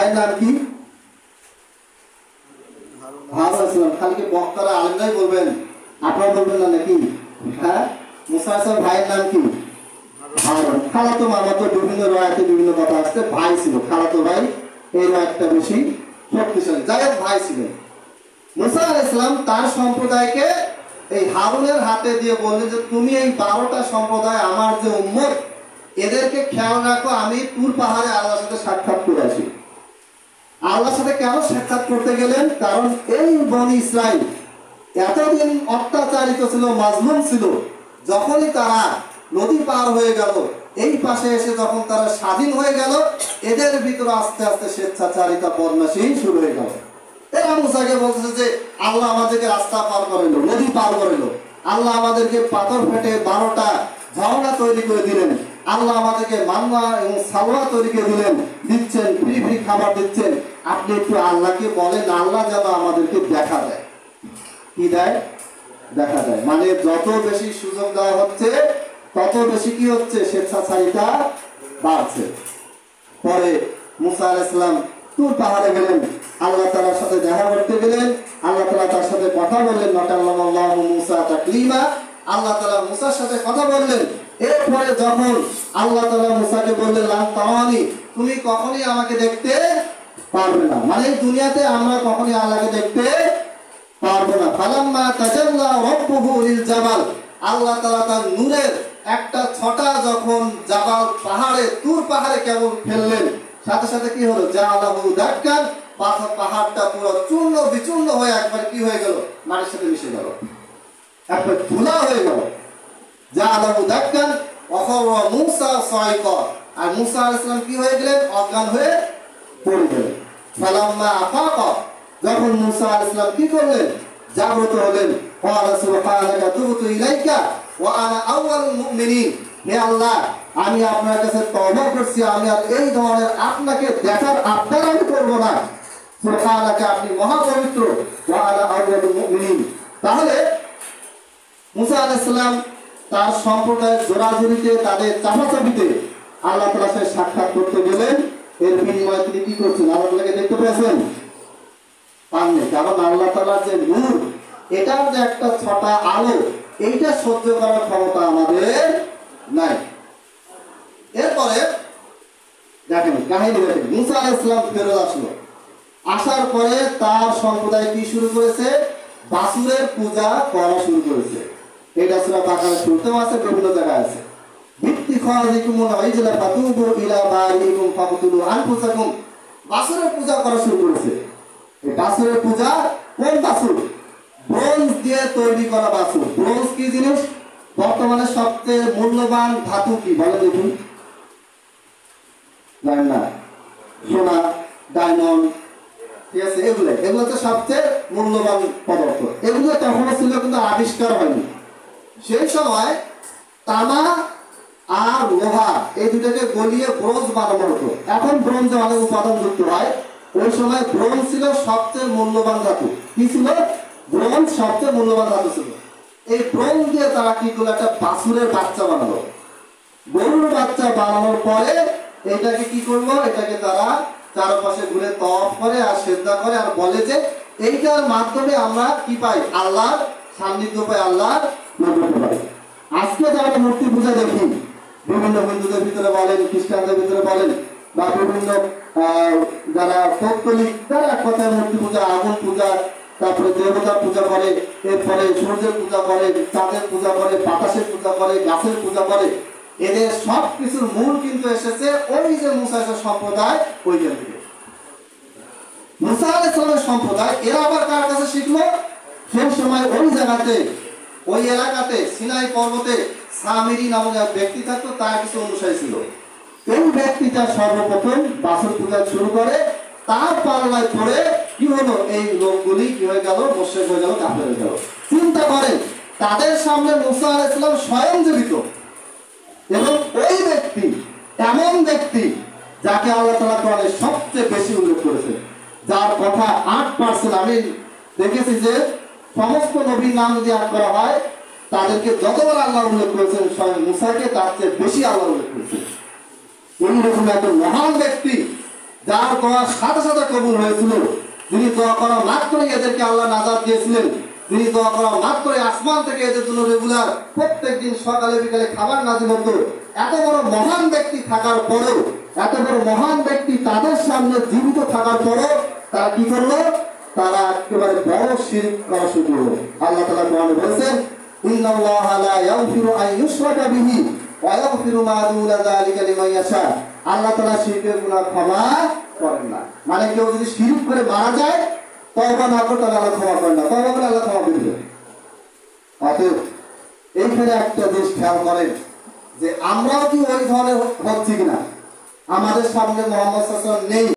ভাইয়ের নাম কি? হারুন ইসলাম। খালি কি বক্তারা আলেমরাই বলবেন, আপনারা বলবেন না নাকি? হ্যাঁ, মুসা আলাইহিস ভাইয়ের নাম কি? হারুন। খালাতো মামাতো বিভিন্ন রায়াতে বিভিন্ন কথা আসছে, ভাই ছিল, খালাতো ভাই এই রায়টা বেশি শক্তিশালী, যাই হোক ভাই ছিলেন। মুসা আলাইহিস সালাম তার সম্প্রদায়কে এই হারুনের হাতে দিয়ে বললেন যে তুমি এই 12টা সম্প্রদায় আমার যে উম্মত, এদেরকে খেয়াল রাখো, আমি তুর পাহাড়ে আল্লাহর সাথে সাক্ষাৎ করে আসি। আল্লাহর সাথে কেন সাক্ষাৎ করতে গেলেন? কারণ এই বনি ইসরাইল এতদিন অত্যাচারিত ছিল, মাজলুম ছিল। যখনই তারা নদী পার হয়ে গেল, এই পাশে এসে যখন তারা স্বাধীন হয়ে গেল, এদের ভিতরে আস্তে আস্তে স্বেচ্ছাচারিতা বদমাশি শুরু হয়ে গেল। এরা মুসাকে বলতেছে যে আল্লাহ আমাদেরকে রাস্তা পার করাইল, নদী পার করাইল, আল্লাহ আমাদেরকে পাথর ফেটে 12টা ঝর্ণা তৈরি করে দিলেন, আল্লাহ আমাদেরকে মান্না এবং সালওয়া তৈরি করে দিলেন, দিচ্ছেন ফ্রি ফ্রি খাবার দিচ্ছেন, আপনি একটু আল্লাহকে বলেন আল্লাহ যেন আমাদেরকে দেখা দেয়। কি দেয়? দেখা দেয়। মানে যত বেশি সুযোগ দেওয়া হচ্ছে তত বেশি কি হচ্ছে? স্বেচ্ছাচারিতা বাড়ছে। পরে মুসা আলাইহিস সালাম তুর পাহাড়ে গেলেন, আল্লাহ তাআলার সাথে দেখা করতে গেলেন, আল্লাহ তাআলা তার সাথে কথা বললেন, নাকাল্লামাল্লাহু মুসা তাকলিমা, আল্লাহ তাআলা মুসার সাথে কথা বললেন। এরপরে যখন আল্লাহ তাআলা মুসাকে বললেন লান তারানি, তুমি কখনোই আমাকে দেখতে পারবে না, মানে দুনিয়াতে আমরা কখনোই আল্লাহকে দেখতে পারবো না। ফালাম্মা তাজাল্লা রাব্বুহু লিল জাবাল, আল্লাহ তাআলা তার নূরের একটা ছটা যখন জাবাল পাহাড়ে, তুর পাহাড়ে কেবল ফেললেন, সাথে সাথে কি হলো? জাআলাহু দাক্কান, পাহাড়টা পুরো চূর্ণ বিচূর্ণ হয়ে একবার কি হয়ে গেল? মাটির সাথে মিশে গেল, একবার ধুলা হয়ে গেল। জাআলাহু দাক্কান ওয়া খাররা মূসা সাইকা, আর মূসা আলাইহিস সালাম কি হয়ে গেলেন? অজ্ঞান হয়ে পড়ে গেলেন। ফালাম্মা আফাকা, যখন মূসা আলাইহিস সালাম কি করলেন? জাগ্রত হলেন। ক্বালা সুবহানাকা তুবতু ইলাইকা ওয়া আনা আউয়ালুল মুমিনিন, হে আল্লাহ আমি আপনার কাছে তওবা করছি, আমি আর এই ধরনের আপনাকে দেখার আবদার আমি করব না। সুবহানাকা, আপনি মহাপবিত্র, ওয়া আনা আউয়ালুল মুমিনিন। তাহলে মূসা আলাইহিস সালাম তার সম্প্রদায়ের জোরাজুরিতে, তাদের চাপাচাপিতে আল্লাহ তাআলার সাথে সাক্ষাৎ করতে গেলেন। এর বিনিময়ে তিনি কি করছেন? আল্লাহ তাআলাকে দেখতে পেয়েছেন? পাননি। কারণ আল্লাহ তাআলার যে নূর, এটার যে একটা ছটা আলো, এইটা সহ্য করার ক্ষমতা আমাদের নাই। এরপরে দেখেন কাহিনী, দেখেন মূসা আলাইহিস সালাম ফেরত আসলো, আসার পরে তার সম্প্রদায় কি শুরু করেছে? বাছুরের পূজা করা শুরু করেছে। এটা সূরা বাকারার শুরুতেও আছে, বিভিন্ন জায়গায় আছে। ভিত্তি খাওয়াজিকুমুল আইজলা ফাতুবু ইলা বারিকুম ফাকতুলু আনফুসাকুম, বাছুরের পূজা করা শুরু করেছে। এই বাছুরের পূজা কোন বাছুর? ব্রোঞ্জ দিয়ে তৈরি করা বাছুর। ব্রোঞ্জ কি জিনিস? বর্তমানে সবচেয়ে মূল্যবান ধাতু কি বলে দেখুন? জানেন না? সোনা, ডায়মন্ড, ঠিক আছে, এগুলো তো সবচেয়ে মূল্যবান পদার্থ। এগুলো তখনও ছিল কিন্তু আবিষ্কার হয়নি। সেই সময় তামা আর লোহা এই দুটাকে গলিয়ে ব্রোঞ্জ বানানো হতো। এখন ব্রোঞ্জ অনেক উপাদান যুক্ত হয়, ওই সময় ব্রোঞ্জ ছিল সবচেয়ে মূল্যবান ধাতু। কি ছিল? ব্রোঞ্জ সবচেয়ে মূল্যবান ধাতু ছিল। এই ব্রোঞ্জ দিয়ে তারা কি করলো? একটা বাছুরের বাচ্চা বানালো। গরুর বাচ্চা বানানোর পরে এটাকে কি করলো? এটাকে তারা চারপাশে ঘুরে তওয়াফ করে আর সিজদা করে আর বলে যে এইটার মাধ্যমে আমরা কি পাই? আল্লাহর সান্নিধ্য পাই, আল্লাহর নৈকট্য পাই। আজকে যারা মূর্তি পূজা দেখি, বিভিন্ন হিন্দুদের ভিতরে বলেন, খ্রিস্টানদের ভিতরে বলেন, বা বিভিন্ন যারা পৌত্তলিক, যারা এক কথায় মূর্তি পূজা, আগুন পূজা, তারপরে দেবতার পূজা করে, এরপরে সূর্যের পূজা করে, চাঁদের পূজা করে, বাতাসের পূজা করে, গাছের পূজা করে, এদের সব কিছুর মূল কিন্তু এসেছে ওই যে মূসা সম্প্রদায়, ওইখান থেকে। মূসা আলাইহিস সালামের সম্প্রদায় এরা আবার কার কাছে শিখলো? সেই সময় ওই জায়গাতে, ওই এলাকাতে সিনাই পর্বতে সামিরি নামক এক ব্যক্তি থাকতো, তার কিছু অনুসারী ছিল। এই ব্যক্তিটা সর্বপ্রথম বাছুর পূজা শুরু করে, তার পাল্লায় পড়ে কি হলো? এই লোকগুলি কি হয়ে গেল? মুশরিক হয়ে গেল, কাফের হয়ে গেল। চিন্তা করেন, তাদের সামনে মূসা আলাইহিস সালাম স্বয়ং জীবিত, এবং ওই ব্যক্তি এমন ব্যক্তি যাকে আল্লাহ তাআলা কোরআনে সবচেয়ে বেশি উল্লেখ করেছে, যার কথা 8%। আমি দেখেছি যে সমস্ত নবীর নাম যদি আট করা হয়, তাদেরকে যতবার আল্লাহ উল্লেখ করেছেন, স্বয়ং মূসাকে তার চেয়ে বেশি আল্লাহ উল্লেখ করেছেন। এইরকম একটা মহান ব্যক্তি যার দোয়া সাথে সাথে কবুল হয়েছিল, যিনি দোয়া করা মাত্রই এদেরকে আল্লাহ নাজাত দিয়েছিলেন, যিনি দোয়া করা মাত্রই আসমান থেকে এদের জন্য রেগুলার প্রত্যেকদিন সকালে বিকালে খাবার নাজিল হতো। এত বড় মহান ব্যক্তি থাকার পরেও, এত বড় মহান ব্যক্তি তাদের সামনে জীবিত থাকার পরেও তারা কি করলো? তারা একেবারে বড় শিরক করা শুরু করলো। আল্লাহ তাআলা কোরআনে বলেছেন, ইন্নাল্লাহা লা ইয়াগফিরু আন ইউশরাকা বিহি ওয়া ইয়াগফিরু মা দুনা যালিকা লিমান ইয়াশা। আল্লাহ তাআলা শিরকের গুনাহ ক্ষমা করেন না। মানে কেউ যদি শিরক করে মারা যায়, তওবা না করে তাহলে আল্লাহ ক্ষমা করেন না, তওবা করে আল্লাহ ক্ষমা করে দেন। অতএব এইখানে একটা জিনিস খেয়াল করেন যে আমরাও কি ওই ধরনের হচ্ছি কিনা? আমাদের সামনে মুহাম্মদ সাল্লাল্লাহু আলাইহি ওয়াসাল্লাম নেই।